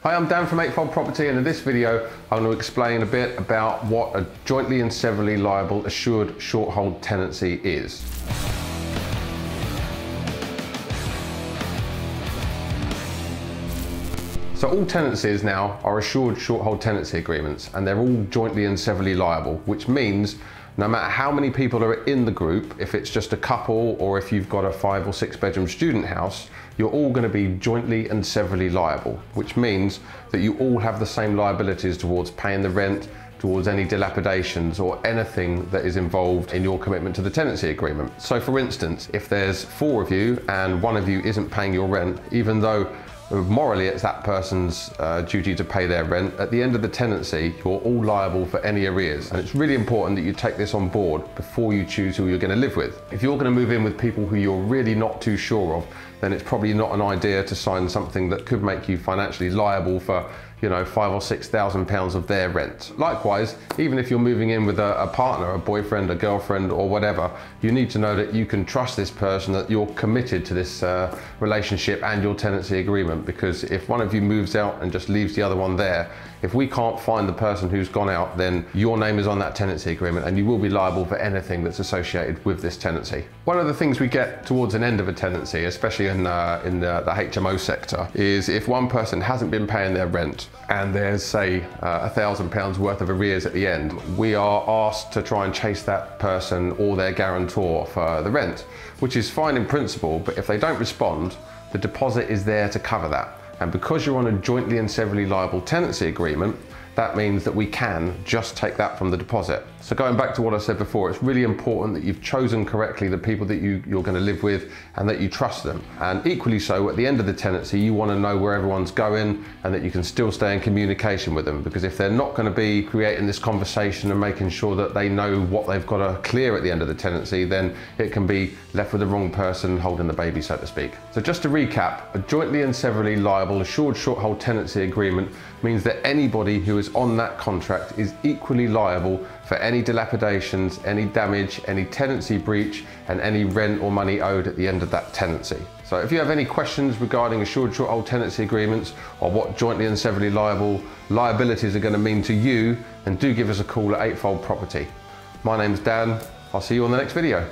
Hi, I'm Dan from Eightfold Property, and in this video I'm going to explain a bit about what a jointly and severally liable assured short hold tenancy is. So all tenancies now are assured short hold tenancy agreements, and they're all jointly and severally liable, which means no matter how many people are in the group, if it's just a couple or if you've got a 5 or 6 bedroom student house, you're all going to be jointly and severally liable, which means that you all have the same liabilities towards paying the rent, towards any dilapidations or anything that is involved in your commitment to the tenancy agreement. So for instance, if there's 4 of you and one of you isn't paying your rent, even though morally it's that person's duty to pay their rent, at the end of the tenancy you're all liable for any arrears, and it's really important that you take this on board before you choose who you're going to live with. If you're going to move in with people who you're really not too sure of, then it's probably not an idea to sign something that could make you financially liable for, you know, £5,000 or £6,000 of their rent. Likewise, even if you're moving in with a partner, a boyfriend, a girlfriend or whatever, you need to know that you can trust this person, that you're committed to this relationship and your tenancy agreement, because if one of you moves out and just leaves the other one there, if we can't find the person who's gone out, then your name is on that tenancy agreement and you will be liable for anything that's associated with this tenancy. One of the things we get towards an end of a tenancy, especially in the HMO sector, is if one person hasn't been paying their rent and there's, say, £1,000 worth of arrears at the end, we are asked to try and chase that person or their guarantor for the rent, which is fine in principle, but if they don't respond, the deposit is there to cover that. And because you're on a jointly and severally liable tenancy agreement, that means that we can just take that from the deposit. So going back to what I said before, it's really important that you've chosen correctly the people that you're going to live with and that you trust them. And equally so, at the end of the tenancy, you want to know where everyone's going and that you can still stay in communication with them, because if they're not going to be creating this conversation and making sure that they know what they've got to clear at the end of the tenancy, then it can be left with the wrong person holding the baby, so to speak. So just to recap, a jointly and severally liable assured short hold tenancy agreement means that anybody who is on that contract is equally liable for any dilapidations, any damage, any tenancy breach, and any rent or money owed at the end of that tenancy. So if you have any questions regarding assured short hold tenancy agreements or what jointly and severally liable liabilities are going to mean to you, then do give us a call at Eightfold Property. My name's Dan. I'll see you on the next video.